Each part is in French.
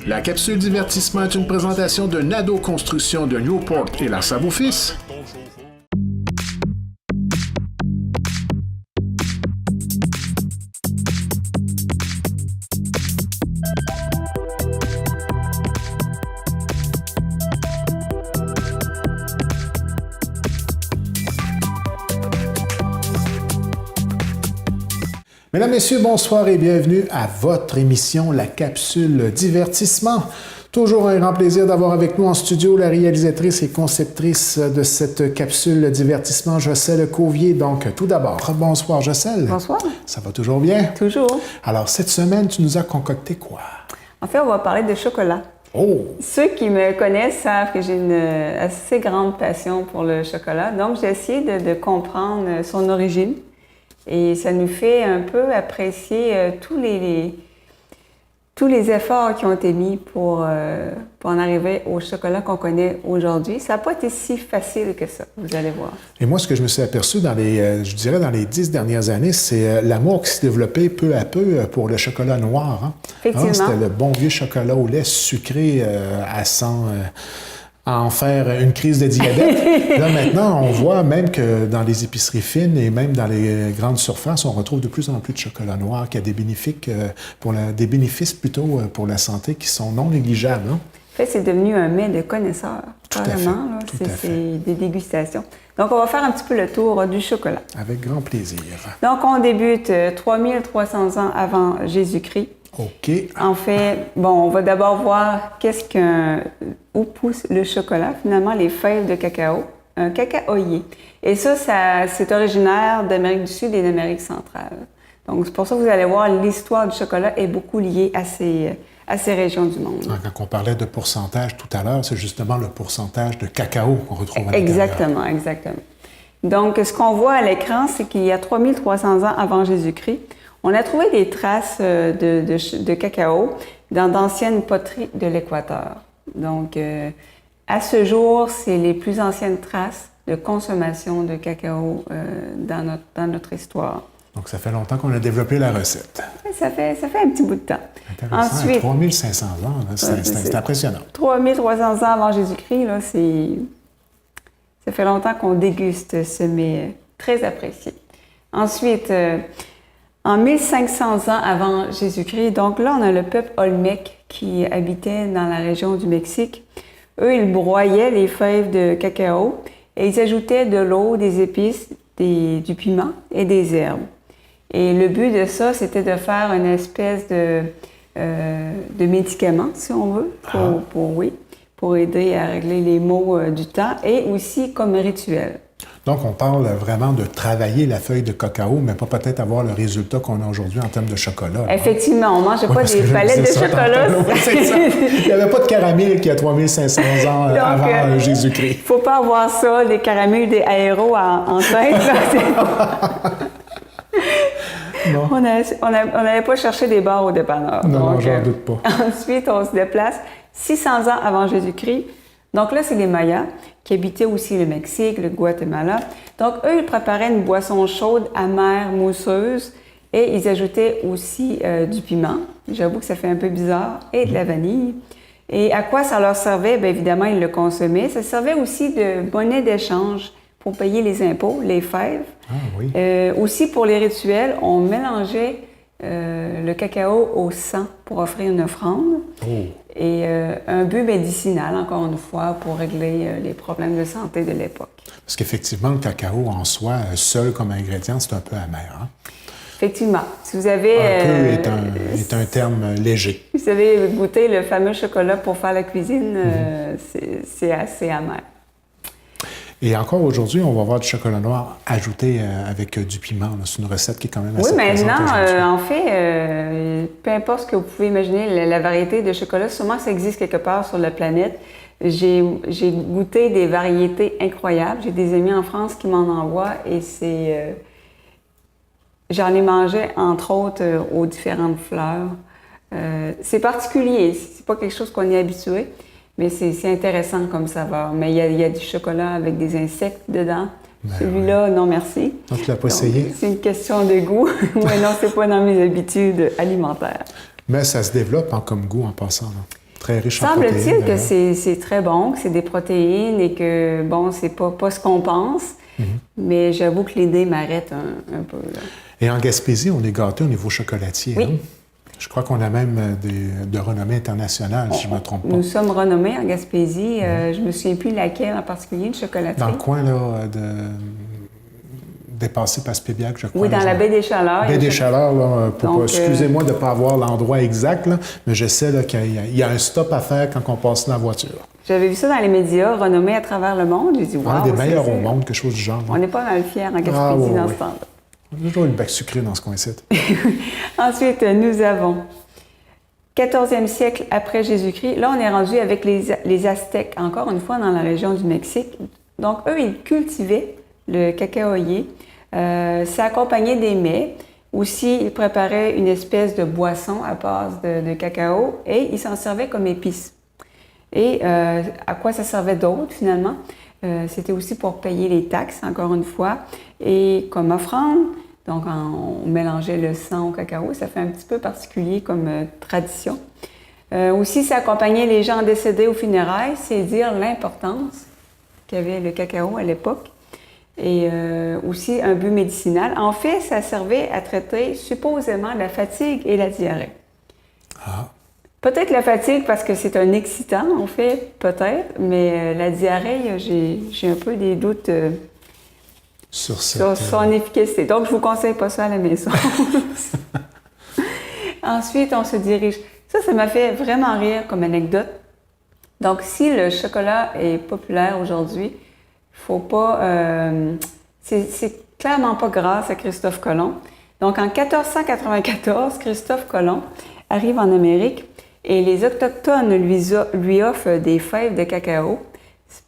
La capsule divertissement est une présentation de Nadeau Construction de Newport et la Savoie-Fils. Mesdames, Messieurs, bonsoir et bienvenue à votre émission La Capsule Divertissement. Toujours un grand plaisir d'avoir avec nous en studio la réalisatrice et conceptrice de cette capsule Divertissement, Jocelle Cauvier. Donc, tout d'abord, bonsoir Jocelle. Bonsoir. Ça va toujours bien? Toujours. Alors, cette semaine, tu nous as concocté quoi? En fait, on va parler de chocolat. Oh! Ceux qui me connaissent savent que j'ai une assez grande passion pour le chocolat. Donc, j'ai essayé de comprendre son origine. Et ça nous fait un peu apprécier tous les efforts qui ont été mis pour en arriver au chocolat qu'on connaît aujourd'hui. Ça n'a pas été si facile que ça, vous allez voir. Et moi, ce que je me suis aperçu dans les 10 dernières années, c'est l'amour qui s'est développé peu à peu pour le chocolat noir. Hein? Effectivement. C'était le bon vieux chocolat au lait sucré à 100... à en faire une crise de diabète. Là, maintenant, on voit même que dans les épiceries fines et même dans les grandes surfaces, on retrouve de plus en plus de chocolat noir qui a des bénéfices plutôt pour la santé qui sont non négligeables. Hein? En fait, c'est devenu un mets de connaisseurs, carrément. C'est des dégustations. Donc, on va faire un petit peu le tour du chocolat. Avec grand plaisir. Donc, on débute 3300 ans avant Jésus-Christ. OK. En fait, bon, on va d'abord voir où pousse le chocolat, finalement, les fèves de cacao, un cacaoyer. Et ça c'est originaire d'Amérique du Sud et d'Amérique centrale. Donc, c'est pour ça que vous allez voir, l'histoire du chocolat est beaucoup liée à ces régions du monde. Quand on parlait de pourcentage tout à l'heure, c'est justement le pourcentage de cacao qu'on retrouve à l'intérieur. Exactement. Donc, ce qu'on voit à l'écran, c'est qu'il y a 3300 ans avant Jésus-Christ, on a trouvé des traces de cacao dans d'anciennes poteries de l'Équateur. Donc, à ce jour, c'est les plus anciennes traces de consommation de cacao dans notre histoire. Donc, ça fait longtemps qu'on a développé la recette. Ça fait un petit bout de temps. Intéressant. Ensuite, 3500 ans, c'est impressionnant. 3300 ans avant Jésus-Christ, là, ça fait longtemps qu'on déguste ce mets très apprécié. Ensuite, en 1500 ans avant Jésus-Christ, donc là, on a le peuple Olmec qui habitait dans la région du Mexique. Eux, ils broyaient les fèves de cacao et ils ajoutaient de l'eau, des épices, du piment et des herbes. Et le but de ça, c'était de faire une espèce de médicament, si on veut, pour aider à régler les maux du temps et aussi comme rituel. Donc, on parle vraiment de travailler la feuille de cacao, mais pas peut-être avoir le résultat qu'on a aujourd'hui en termes de chocolat. Effectivement, on ne mangeait pas des palettes de chocolat. Il n'y avait pas de caramel qui a 3500 ans avant Jésus-Christ. Il ne faut pas avoir ça, des caramels, des aéros en tête. Non. On n'allait pas chercher des bars au dépanneur. Non, j'en doute pas. Ensuite, on se déplace 600 ans avant Jésus-Christ. Donc là, c'est les Mayas qui habitaient aussi le Mexique, le Guatemala. Donc, eux, ils préparaient une boisson chaude, amère, mousseuse, et ils ajoutaient aussi du piment. J'avoue que ça fait un peu bizarre, et de la vanille. Et à quoi ça leur servait? Bien évidemment, ils le consommaient. Ça servait aussi de monnaie d'échange pour payer les impôts, les fèves. Ah oui. Aussi, pour les rituels, on mélangeait le cacao au sang pour offrir une offrande. Oh. Et un but médicinal, encore une fois, pour régler les problèmes de santé de l'époque. Parce qu'effectivement, le cacao en soi, seul comme ingrédient, c'est un peu amer. Hein? Effectivement. Si vous avez... Un peu est un terme léger. Si vous avez goûté le fameux chocolat pour faire la cuisine, c'est assez amer. Et encore aujourd'hui, on va avoir du chocolat noir ajouté avec du piment. C'est une recette qui est quand même assez présente aujourd'hui. En fait, peu importe ce que vous pouvez imaginer, la variété de chocolat, sûrement ça existe quelque part sur la planète. J'ai goûté des variétés incroyables. J'ai des amis en France qui m'en envoient et j'en ai mangé, entre autres, aux différentes fleurs. C'est particulier, c'est pas quelque chose qu'on est habitué. Mais c'est intéressant comme saveur. Mais il y a du chocolat avec des insectes dedans. Ben celui-là, oui. Non merci. Donc, tu l'as pas essayé? C'est une question de goût. Mais non, c'est pas dans mes habitudes alimentaires. Mais ça se développe comme goût en passant. Là. Très riche en protéines. Semble-t-il que d'ailleurs. c'est très bon, que c'est des protéines et que, bon, c'est pas ce qu'on pense, mais j'avoue que l'idée m'arrête un peu. Là. Et en Gaspésie, on est gâtés au niveau chocolatier. Oui. Hein? Je crois qu'on a même de renommée internationale, si je ne me trompe pas. Nous sommes renommés en Gaspésie. Je me souviens plus laquelle en particulier, une chocolaterie. Dans le coin, là, dépassé par Spébiac, je crois. Oui, dans la baie des Chaleurs. Baie des Chaleurs, là, Donc, excusez-moi de ne pas avoir l'endroit exact, là, mais je sais là, qu'il y a un stop à faire quand on passe la voiture. J'avais vu ça dans les médias, renommé à travers le monde. J'ai dit, wow, Un des meilleurs au monde, quelque chose du genre. On n'est pas mal fiers en Gaspésie oui, dans oui. ce temps-là. On a toujours eu le bac sucré dans ce coin-ci. Ensuite, nous avons 14e siècle après Jésus-Christ. Là, on est rendu avec les Aztèques, encore une fois dans la région du Mexique. Donc, eux, ils cultivaient le cacaoyer. Ça accompagnait des mets. Aussi, ils préparaient une espèce de boisson à base de cacao et ils s'en servaient comme épice. Et à quoi ça servait d'autre, finalement? C'était aussi pour payer les taxes, encore une fois, et comme offrande. Donc, on mélangeait le sang au cacao. Ça fait un petit peu particulier comme tradition. Aussi, ça accompagnait les gens décédés aux funérailles. C'est dire l'importance qu'avait le cacao à l'époque. Et aussi un but médicinal. En fait, ça servait à traiter supposément la fatigue et la diarrhée. Ah. Peut-être la fatigue parce que c'est un excitant, en fait, peut-être, mais la diarrhée, j'ai un peu des doutes Sur son efficacité. Donc, je ne vous conseille pas ça à la maison. Ensuite, on se dirige. Ça m'a fait vraiment rire comme anecdote. Donc, si le chocolat est populaire aujourd'hui, il ne faut pas... c'est clairement pas grâce à Christophe Colomb. Donc, en 1494, Christophe Colomb arrive en Amérique et les Autochtones lui offrent des fèves de cacao.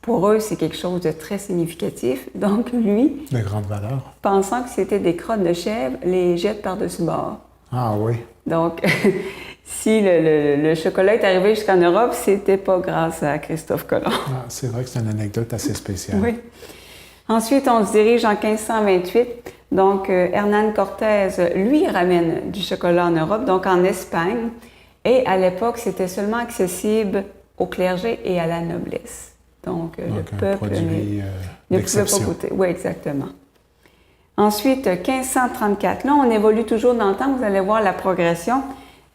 Pour eux, c'est quelque chose de très significatif. Donc, lui, de grande valeur. pensant que c'était des crottes de chèvre, les jette par-dessus bord. Ah oui. Donc, si le chocolat est arrivé jusqu'en Europe, c'était pas grâce à Christophe Colomb. Ah, c'est vrai que c'est une anecdote assez spéciale. Oui. Ensuite, on se dirige en 1528. Donc, Hernán Cortés, lui, ramène du chocolat en Europe, donc en Espagne. Et à l'époque, c'était seulement accessible au clergé et à la noblesse. Donc le peuple ne pouvait pas goûter. Oui, exactement. Ensuite, 1534. Là, on évolue toujours dans le temps. Vous allez voir la progression.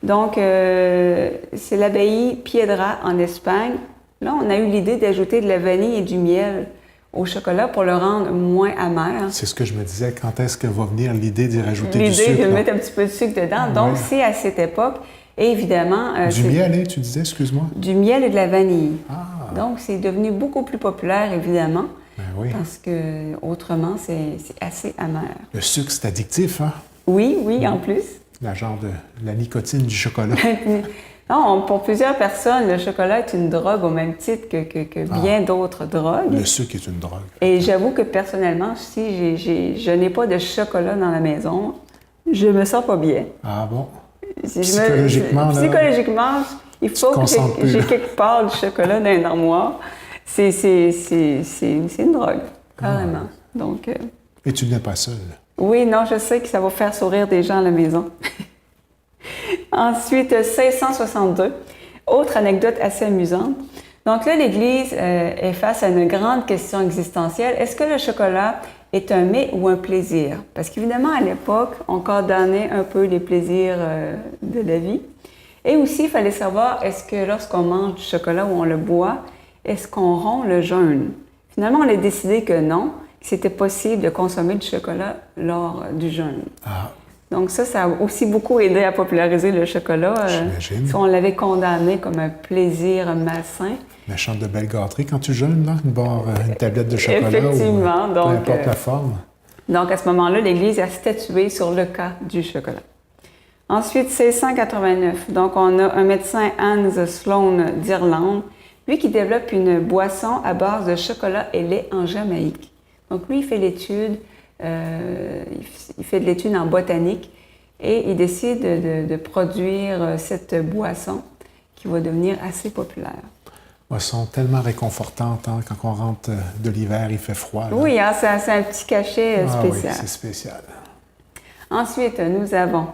Donc, c'est l'abbaye Piedra en Espagne. Là, on a eu l'idée d'ajouter de la vanille et du miel au chocolat pour le rendre moins amer. C'est ce que je me disais. Quand est-ce que va venir l'idée d'y rajouter du sucre? L'idée de mettre un petit peu de sucre dedans. Donc, c'est à cette époque. Et évidemment... du miel, tu disais, excuse-moi? Du miel et de la vanille. Ah. Donc, c'est devenu beaucoup plus populaire, évidemment. Ben oui. Parce que autrement, c'est assez amer. Le sucre, c'est addictif, hein? Oui, en plus. La nicotine du chocolat. Non, pour plusieurs personnes, le chocolat est une drogue au même titre que bien d'autres drogues. Le sucre est une drogue. Et j'avoue que personnellement, si je n'ai pas de chocolat dans la maison, je me sens pas bien. Ah bon? Psychologiquement, il faut que j'ai quelque part du chocolat dans une armoire. C'est une drogue, carrément. Donc, et tu n'es pas seul. Oui, non, je sais que ça va faire sourire des gens à la maison. Ensuite, 1662, autre anecdote assez amusante. Donc là, l'Église est face à une grande question existentielle. Est-ce que le chocolat est un mets ou un plaisir? Parce qu'évidemment, à l'époque, on condamnait un peu les plaisirs de la vie. Et aussi, il fallait savoir, est-ce que lorsqu'on mange du chocolat ou on le boit, est-ce qu'on rompt le jeûne? Finalement, on a décidé que non, que c'était possible de consommer du chocolat lors du jeûne. Ah. Donc ça a aussi beaucoup aidé à populariser le chocolat. J'imagine. Si on l'avait condamné comme un plaisir malsain. La chante de belle gâterie quand tu jeûnes, là, une tablette de chocolat. Effectivement. Ou peu importe la forme. Donc à ce moment-là, l'Église a statué sur le cas du chocolat. Ensuite, 1689. Donc on a un médecin, Hans Sloane d'Irlande, lui qui développe une boisson à base de chocolat et lait en Jamaïque. Donc lui, il fait l'étude. Il fait de l'étude en botanique et il décide de produire cette boisson qui va devenir assez populaire. Boisson tellement réconfortante, hein, quand on rentre de l'hiver, il fait froid. Là. Oui, hein, c'est un petit cachet spécial. Oui, c'est spécial. Ensuite, nous avons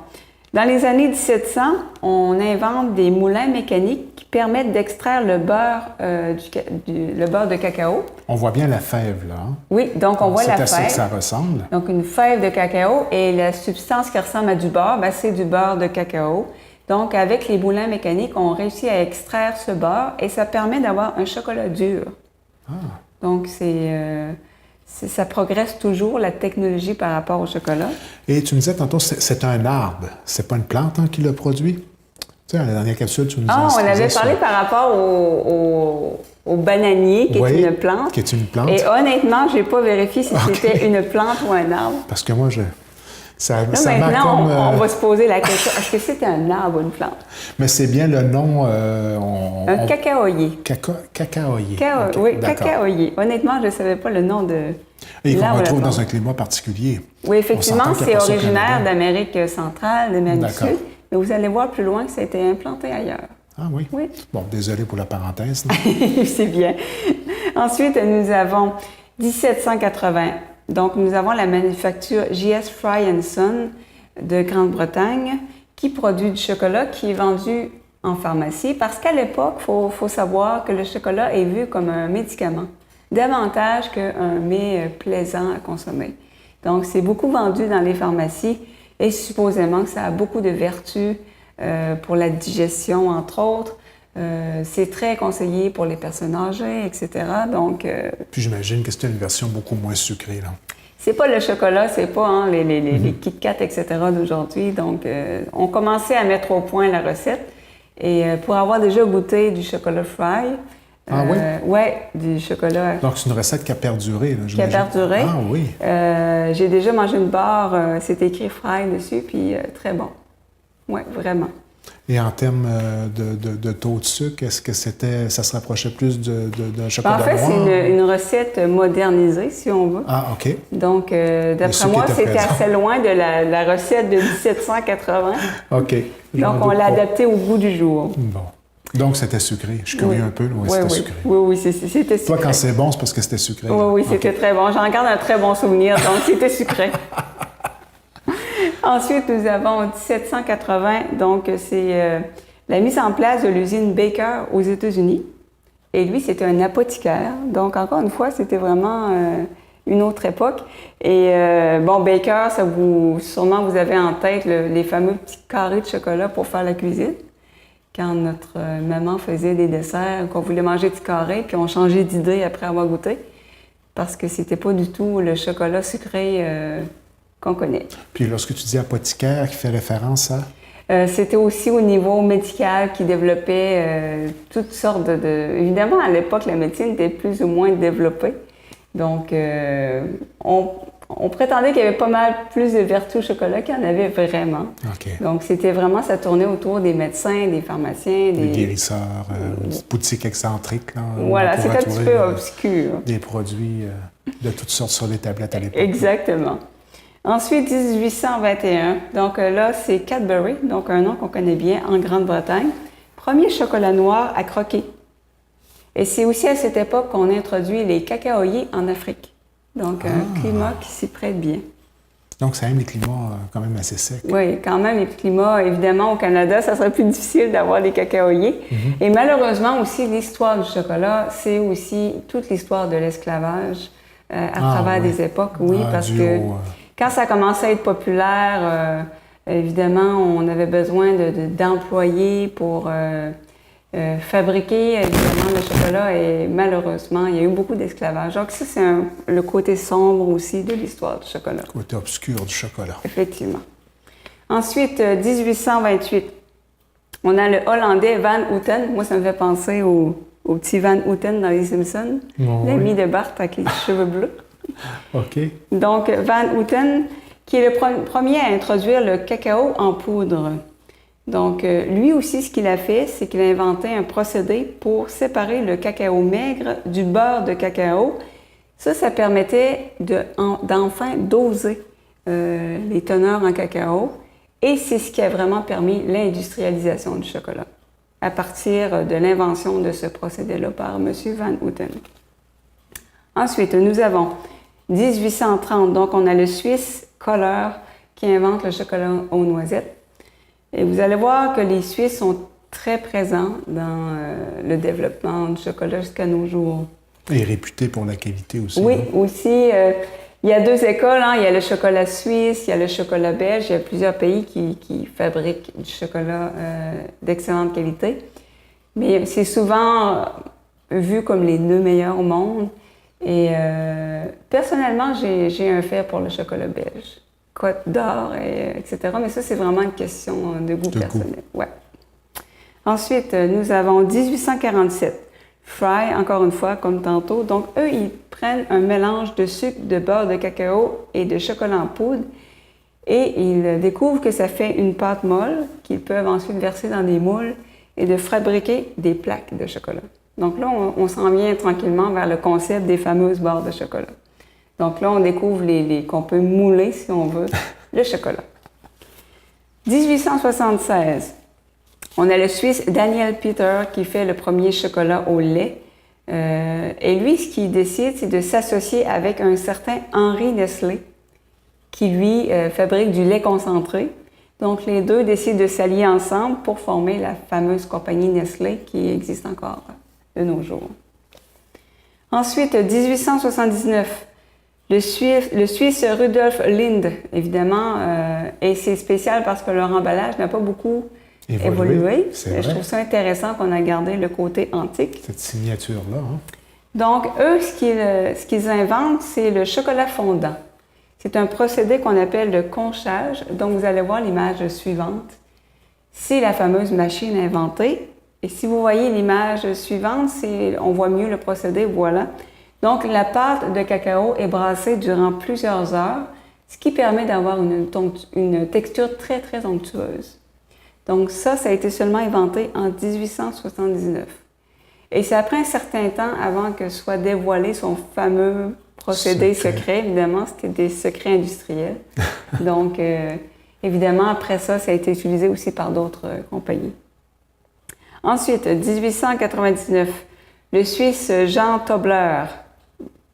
Dans les années 1700, on invente des moulins mécaniques qui permettent d'extraire le beurre, le beurre de cacao. On voit bien la fève, là. Hein? Oui, donc on voit la fève. C'est à ça que ça ressemble. Donc une fève de cacao et la substance qui ressemble à du beurre, ben, c'est du beurre de cacao. Donc avec les moulins mécaniques, on réussit à extraire ce beurre et ça permet d'avoir un chocolat dur. Ah. Donc ça progresse toujours, la technologie par rapport au chocolat. Et tu me disais tantôt, c'est un arbre. C'est pas une plante hein, qui le produit? Tu sais, dans la dernière capsule, tu nous disais... Ah, on avait parlé par rapport au bananier, qui est une plante. Qui est une plante. Et honnêtement, je n'ai pas vérifié si c'était une plante ou un arbre. Parce que moi, ça maintenant, on va se poser la question, est-ce que c'est un arbre ou une plante? Mais c'est bien le nom... un cacaoyer. Cacaoyer. Oui, cacaoyer. Honnêtement, je ne savais pas le nom de... Et qu'on retrouve dans un climat particulier. Oui, effectivement, c'est originaire d'Amérique centrale, d'Amérique du Sud. Mais vous allez voir plus loin que ça a été implanté ailleurs. Ah oui? Oui. Bon, désolé pour la parenthèse. C'est bien. Ensuite, nous avons 1780. Donc, nous avons la manufacture J.S. Fry & Son de Grande-Bretagne qui produit du chocolat qui est vendu en pharmacie parce qu'à l'époque, il faut savoir que le chocolat est vu comme un médicament, davantage qu'un mets plaisant à consommer. Donc, c'est beaucoup vendu dans les pharmacies et supposément que ça a beaucoup de vertus pour la digestion, entre autres. C'est très conseillé pour les personnes âgées, etc. Donc, puis j'imagine que c'était une version beaucoup moins sucrée, là. C'est pas le chocolat, c'est pas les Kit Kat, etc. d'aujourd'hui. Donc, on commençait à mettre au point la recette. Et pour avoir déjà goûté du chocolat fry, ah oui? Oui, du chocolat. Donc, c'est une recette qui a perduré, là, qui a perduré. Ah oui. J'ai déjà mangé une barre, c'est écrit fry dessus, puis très bon. Oui, vraiment. Et en termes de taux de sucre, est-ce que ça se rapprochait plus d'un chocolat noir? En fait, c'est une recette modernisée, si on veut. Ah, OK. Donc, d'après moi, c'était assez loin de la recette de 1780. OK. Donc, on l'a adaptée au goût du jour. Bon. Donc, c'était sucré. Je suis curieux un peu. Oui, c'était sucré. Oui, c'était sucré. Toi, quand c'est bon, c'est parce que c'était sucré. Oui, c'était très bon. J'en garde un très bon souvenir, donc c'était sucré. Ensuite, nous avons 1780, donc c'est la mise en place de l'usine Baker aux États-Unis. Et lui, c'était un apothicaire. Donc, encore une fois, c'était vraiment une autre époque. Et Baker, sûrement vous avez en tête les fameux petits carrés de chocolat pour faire la cuisine. Quand notre maman faisait des desserts, qu'on voulait manger des carrés, puis on changeait d'idée après avoir goûté, parce que c'était pas du tout le chocolat sucré qu'on connaît. Puis lorsque tu dis apothicaire, qui fait référence à? C'était aussi au niveau médical qui développait toutes sortes Évidemment, à l'époque, la médecine était plus ou moins développée. Donc, on prétendait qu'il y avait pas mal plus de vertus au chocolat qu'il y en avait vraiment. Okay. Donc, c'était vraiment, ça tournait autour des médecins, des pharmaciens, des guérisseurs, boutiques excentriques. Là, voilà, c'était un petit peu obscur. Des produits de toutes sortes sur les tablettes à l'époque. Exactement. Ensuite, 1821, donc là, c'est Cadbury, donc un nom qu'on connaît bien en Grande-Bretagne. Premier chocolat noir à croquer. Et c'est aussi à cette époque qu'on introduit les cacaoyers en Afrique. Donc, un climat qui s'y prête bien. Donc, ça aime les climats quand même assez secs. Oui, quand même, les climats, évidemment, au Canada, ça serait plus difficile d'avoir des cacaoyers. Mm-hmm. Et malheureusement, aussi, l'histoire du chocolat, c'est aussi toute l'histoire de l'esclavage à travers des époques. Oui, parce que quand ça commençait à être populaire, évidemment, on avait besoin d'employés pour fabriquer, évidemment, le chocolat. Et malheureusement, il y a eu beaucoup d'esclavage. Donc ça, c'est le côté sombre aussi de l'histoire du chocolat. Le côté obscur du chocolat. Effectivement. Ensuite, 1828, on a le Hollandais Van Houten. Moi, ça me fait penser au petit Van Houten dans Les Simpsons, l'ami de Bart avec les cheveux bleus. OK. Donc, Van Houten, qui est le premier à introduire le cacao en poudre. Donc, lui aussi, ce qu'il a fait, c'est qu'il a inventé un procédé pour séparer le cacao maigre du beurre de cacao. Ça permettait d'enfin doser les teneurs en cacao. Et c'est ce qui a vraiment permis l'industrialisation du chocolat, à partir de l'invention de ce procédé-là par M. Van Houten. Ensuite, nous avons 1830, donc on a le Suisse Kohler qui invente le chocolat aux noisettes. Et vous allez voir que les Suisses sont très présents dans le développement du chocolat jusqu'à nos jours. Et réputé pour la qualité aussi. Oui, hein? aussi. Il y a deux écoles, hein. Il y a le chocolat suisse, il y a le chocolat belge. Il y a plusieurs pays qui fabriquent du chocolat d'excellente qualité. Mais c'est souvent vu comme les deux meilleurs au monde. Et personnellement, j'ai un fait pour le chocolat belge. Côte d'or, etc. Mais ça, c'est vraiment une question de goût personnel. Ouais. Ensuite, nous avons 1847. Fry, encore une fois, comme tantôt. Donc, eux, ils prennent un mélange de sucre, de beurre de cacao et de chocolat en poudre et ils découvrent que ça fait une pâte molle qu'ils peuvent ensuite verser dans des moules et de fabriquer des plaques de chocolat. Donc là, on s'en vient tranquillement vers le concept des fameuses barres de chocolat. Donc là, on découvre qu'on peut mouler, si on veut, le chocolat. 1876. On a le Suisse Daniel Peter qui fait le premier chocolat au lait. Et lui, ce qu'il décide, c'est de s'associer avec un certain Henri Nestlé qui, lui, fabrique du lait concentré. Donc, les deux décident de s'allier ensemble pour former la fameuse compagnie Nestlé qui existe encore de nos jours. Ensuite, 1879, le Suisse Rudolf Lind, évidemment, et c'est spécial parce que leur emballage n'a pas beaucoup évolué. Je trouve ça intéressant qu'on a gardé le côté antique. Cette signature-là. Hein? Donc, eux, ce qu'ils inventent, c'est le chocolat fondant. C'est un procédé qu'on appelle le conchage. Donc, vous allez voir l'image suivante. C'est la fameuse machine inventée. Et si vous voyez l'image suivante, on voit mieux le procédé, voilà. Donc, la pâte de cacao est brassée durant plusieurs heures, ce qui permet d'avoir une texture très, très onctueuse. Donc, ça a été seulement inventé en 1879. Et ça prend un certain temps avant que soit dévoilé son fameux procédé secret. Évidemment, c'était des secrets industriels. Donc, évidemment, après ça a été utilisé aussi par d'autres compagnies. Ensuite, 1899, le Suisse Jean Tobler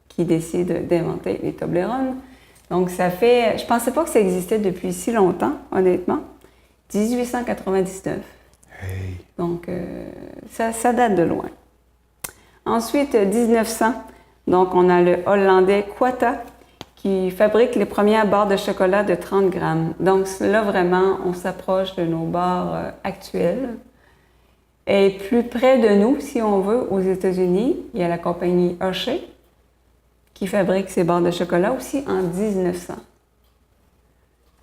qui décide d'inventer les Toblerones. Donc, ça fait... Je pensais pas que ça existait depuis si longtemps, honnêtement. 1899. Hey. Donc, ça date de loin. Ensuite, 1900. Donc, on a le Hollandais Quata qui fabrique les premières barres de chocolat de 30 grammes. Donc, là, vraiment, on s'approche de nos barres actuelles. Et plus près de nous, si on veut, aux États-Unis, il y a la compagnie Hershey qui fabrique ces barres de chocolat aussi en 1900.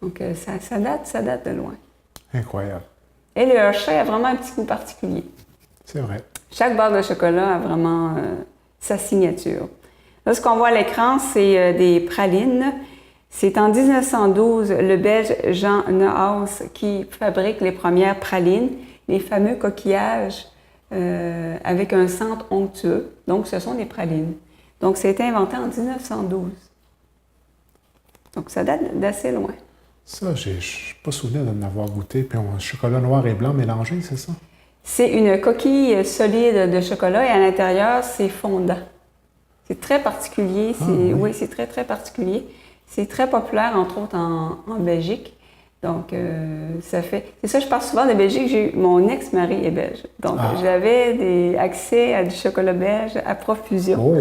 Donc, ça date de loin. Incroyable. Et le Hershey a vraiment un petit goût particulier. C'est vrai. Chaque barre de chocolat a vraiment sa signature. Là, ce qu'on voit à l'écran, c'est des pralines. C'est en 1912, le Belge Jean Neuhaus qui fabrique les premières pralines, les fameux coquillages avec un centre onctueux. Donc, ce sont des pralines. Donc, ça a été inventé en 1912. Donc, ça date d'assez loin. Ça, je ne suis pas souvenir de m'avoir goûté. Puis, chocolat noir et blanc mélangé, c'est ça? C'est une coquille solide de chocolat et à l'intérieur, c'est fondant. C'est très particulier. Oui, c'est très, très particulier. C'est très populaire, entre autres, en Belgique. Donc, ça fait... C'est ça, je parle souvent de Belgique. Mon ex-mari est belge. Donc, j'avais accès à du chocolat belge à profusion. Oh.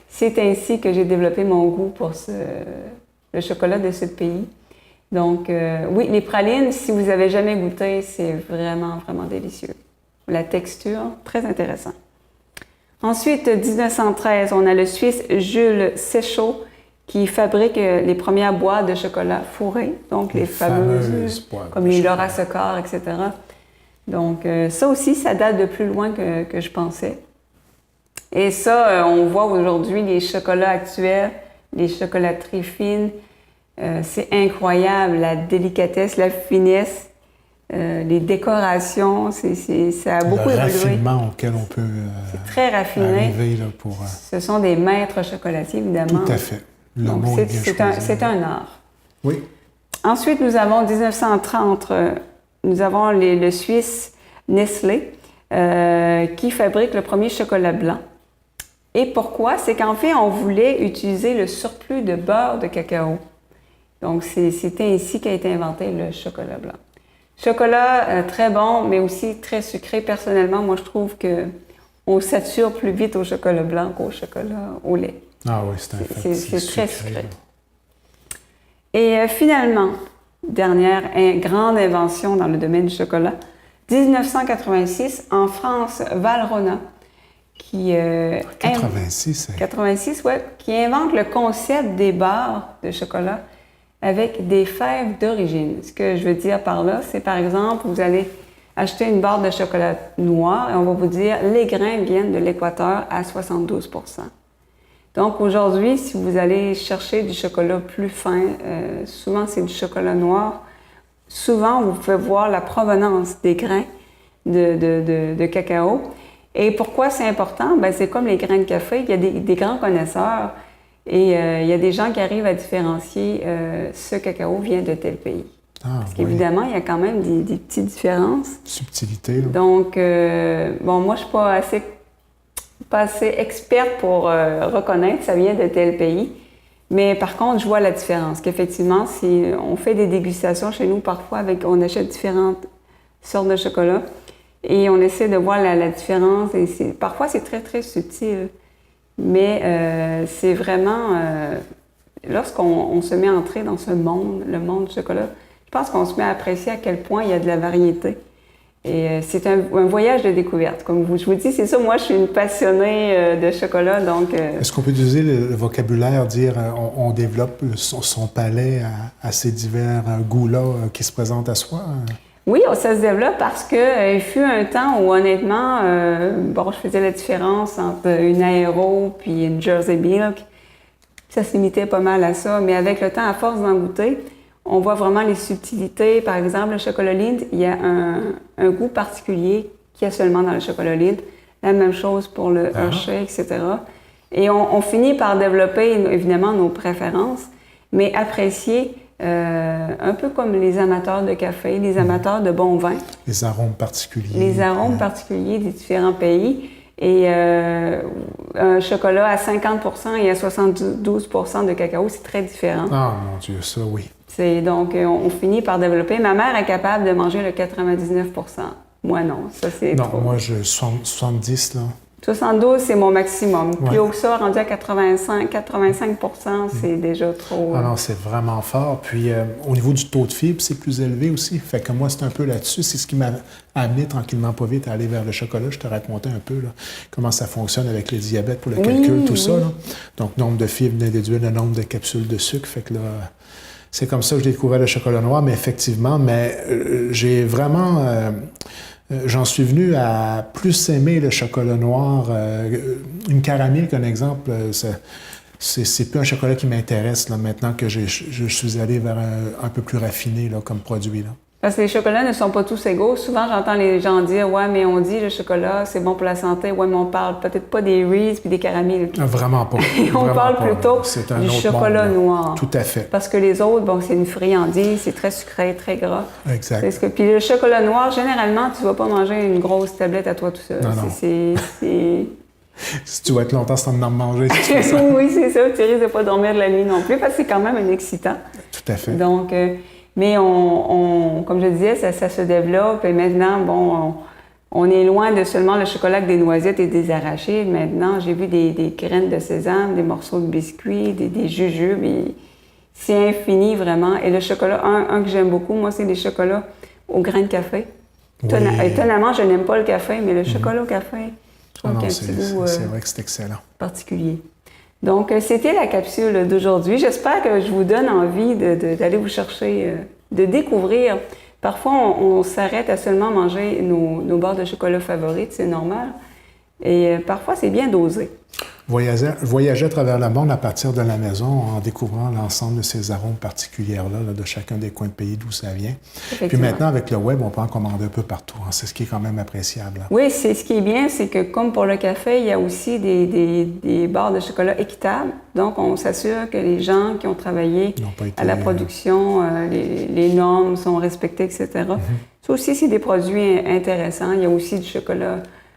C'est ainsi que j'ai développé mon goût pour le chocolat de ce pays. Donc, oui, les pralines, si vous n'avez jamais goûté, c'est vraiment, vraiment délicieux. La texture, très intéressant. Ensuite, 1913, on a le Suisse Jules Séchaud qui fabrique les premières boîtes de chocolat fourré, donc les fameuses comme les Laura Secar, etc. Donc, ça aussi, ça date de plus loin que je pensais. Et ça, on voit aujourd'hui les chocolats actuels, les chocolateries fines. C'est incroyable, la délicatesse, la finesse, les décorations, ça a beaucoup évolué. Le raffinement auquel on peut très raffiné. Arriver là, pour... Ce sont des maîtres chocolatiers, évidemment. Tout à fait. Donc, c'est un art. Oui. Ensuite, nous avons 1930, nous avons le Suisse Nestlé qui fabrique le premier chocolat blanc. Et pourquoi? C'est qu'en fait, on voulait utiliser le surplus de beurre de cacao. Donc, c'était ainsi qu'a été inventé le chocolat blanc. Chocolat, très bon, mais aussi très sucré. Personnellement, moi, je trouve que on sature plus vite au chocolat blanc qu'au chocolat au lait. Ah oui, c'est un fait. C'est très sucré. Là. Et finalement, dernière grande invention dans le domaine du chocolat, 1986, en France, Valrhona, qui 86, ouais, qui invente le concept des barres de chocolat avec des fèves d'origine. Ce que je veux dire par là, c'est par exemple, vous allez acheter une barre de chocolat noir et on va vous dire les grains viennent de l'Équateur à 72 %. Donc aujourd'hui, si vous allez chercher du chocolat plus fin, souvent c'est du chocolat noir, souvent vous pouvez voir la provenance des grains de cacao. Et pourquoi c'est important? Ben, c'est comme les grains de café, il y a des grands connaisseurs et il y a des gens qui arrivent à différencier ce cacao vient de tel pays. Parce qu'évidemment, il y a quand même des petites différences. Subtilité. Là. Donc, bon, moi, je ne suis pas assez experte pour reconnaître que ça vient de tel pays. Mais par contre, je vois la différence. Qu'effectivement, si on fait des dégustations chez nous, parfois, on achète différentes sortes de chocolat et on essaie de voir la différence. Et parfois, c'est très, très subtil. Mais c'est vraiment... lorsqu'on se met à entrer dans ce monde, le monde du chocolat, je pense qu'on se met à apprécier à quel point il y a de la variété. Et c'est un voyage de découverte. Comme je vous dis, c'est ça, moi je suis une passionnée de chocolat, donc... Est-ce qu'on peut utiliser le vocabulaire, dire on développe son palais à ces divers goûts-là qui se présentent à soi? Oui, ça se développe parce que il fut un temps où honnêtement, bon, je faisais la différence entre une Aéro puis une Jersey Milk. Ça se limitait pas mal à ça, mais avec le temps, à force d'en goûter, on voit vraiment les subtilités. Par exemple, le chocolat Lindt, il y a un goût particulier qu'il y a seulement dans le chocolat Lindt. La même chose pour le Hershey, etc. Et on finit par développer, évidemment, nos préférences, mais apprécier, un peu comme les amateurs de café, les amateurs de bon vin. Les arômes particuliers. Les arômes particuliers des différents pays. Et un chocolat à 50 % et à 72 % de cacao, c'est très différent. Ah, mon Dieu, ça, oui. Donc, on finit par développer. Ma mère est capable de manger le 99 %. Moi, non. Ça, c'est non, trop. moi, je 70, là. 72, c'est mon maximum. Plus Ouais. haut que ça, rendu à 85 % c'est déjà trop. Ah non, c'est vraiment fort. Puis, au niveau du taux de fibre, c'est plus élevé aussi. Fait que moi, c'est un peu là-dessus. C'est ce qui m'a amené tranquillement pas vite à aller vers le chocolat. Je te racontais un peu là, comment ça fonctionne avec le diabète pour le calcul, tout ça. Là. Donc, nombre de fibres vient déduire le nombre de capsules de sucre. Fait que là, c'est comme ça que j'ai découvert le chocolat noir. Mais effectivement, j'ai vraiment... j'en suis venu à plus aimer le chocolat noir. Une caramel, un exemple, c'est plus un chocolat qui m'intéresse là, maintenant que je suis allé vers un peu plus raffiné là, comme produit. Là. Parce que les chocolats ne sont pas tous égaux. Souvent, j'entends les gens dire « Ouais, mais on dit le chocolat, c'est bon pour la santé. Ouais, mais on parle peut-être pas des Reese's puis des caramels. » Vraiment pas. On parle plutôt du chocolat noir. Tout à fait. Parce que les autres, bon, c'est une friandise, c'est très sucré, très gras. Exact. Puis le chocolat noir, généralement, tu vas pas manger une grosse tablette à toi tout seul. Non. C'est... Si tu vas être longtemps sans en manger, si tu fais ça. Oui, c'est ça. Tu risques de pas dormir de la nuit non plus, parce que c'est quand même un excitant. Tout à fait. Donc, mais comme je disais, ça se développe. Et maintenant, bon, on est loin de seulement le chocolat avec des noisettes et des arachides. Maintenant, j'ai vu des graines de sésame, des morceaux de biscuits, des jujubes. C'est infini, vraiment. Et le chocolat, un que j'aime beaucoup, moi, c'est les chocolats au grain de café. Oui. Étonnamment, je n'aime pas le café, mais le chocolat au café, je trouve qu'il y a un petit goût c'est vrai que c'est excellent. particulier. Donc, c'était la capsule d'aujourd'hui. J'espère que je vous donne envie d'aller vous chercher, de découvrir. Parfois, on s'arrête à seulement manger nos barres de chocolat favorites, c'est normal. Et parfois, c'est bien dosé. Voyager à travers le monde à partir de la maison en découvrant l'ensemble de ces arômes particuliers-là, de chacun des coins de pays d'où ça vient. Puis maintenant, avec le web, on peut en commander un peu partout. Hein. C'est ce qui est quand même appréciable. Hein. Oui, ce qui est bien, c'est que comme pour le café, il y a aussi des barres de chocolat équitables. Donc, on s'assure que les gens qui ont travaillé à la production, les normes sont respectées, etc. Ça aussi, c'est des produits intéressants. Il y a aussi du chocolat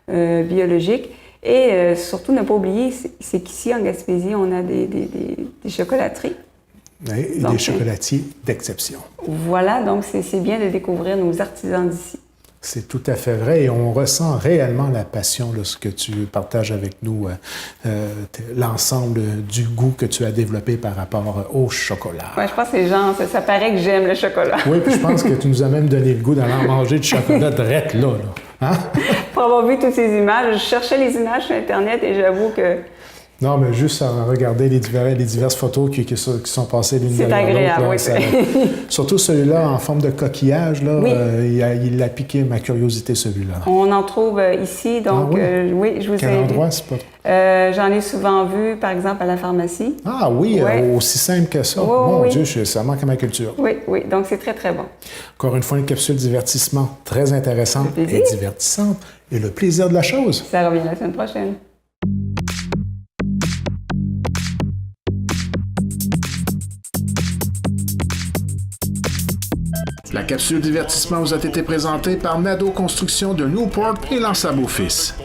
biologique. Et surtout, ne pas oublier, c'est qu'ici, en Gaspésie, on a des chocolateries. Et Donc, des chocolatiers d'exception. Voilà, donc c'est bien de découvrir nos artisans d'ici. C'est tout à fait vrai et on ressent réellement la passion lorsque tu partages avec nous l'ensemble du goût que tu as développé par rapport au chocolat. Ouais, je pense que les gens, ça paraît que j'aime le chocolat. Oui, puis je pense que tu nous as même donné le goût d'aller en manger du chocolat direct là. Hein? Pour avoir vu toutes ces images, je cherchais les images sur Internet et j'avoue que Non, mais juste à regarder les diverses photos qui sont passées l'une c'est derrière l'autre. agréable, là, oui. surtout celui-là en forme de coquillage, là, Oui. Il a piqué ma curiosité, celui-là. On en trouve ici, donc Ah oui? oui, je vous Quel ai endroit, c'est pas... J'en ai souvent vu, par exemple, à la pharmacie. Ah oui, Ouais. aussi simple que ça. Oui, Mon oui. Dieu, ça manque à ma culture. Oui, oui, donc c'est très, très bon. Encore une fois, une capsule divertissement très intéressante Le et plaisir. divertissante. Et le plaisir de la chose. Ça revient la semaine prochaine. La capsule divertissement vous a été présentée par Nadeau Construction de Newport et Lance-Beau-Fils.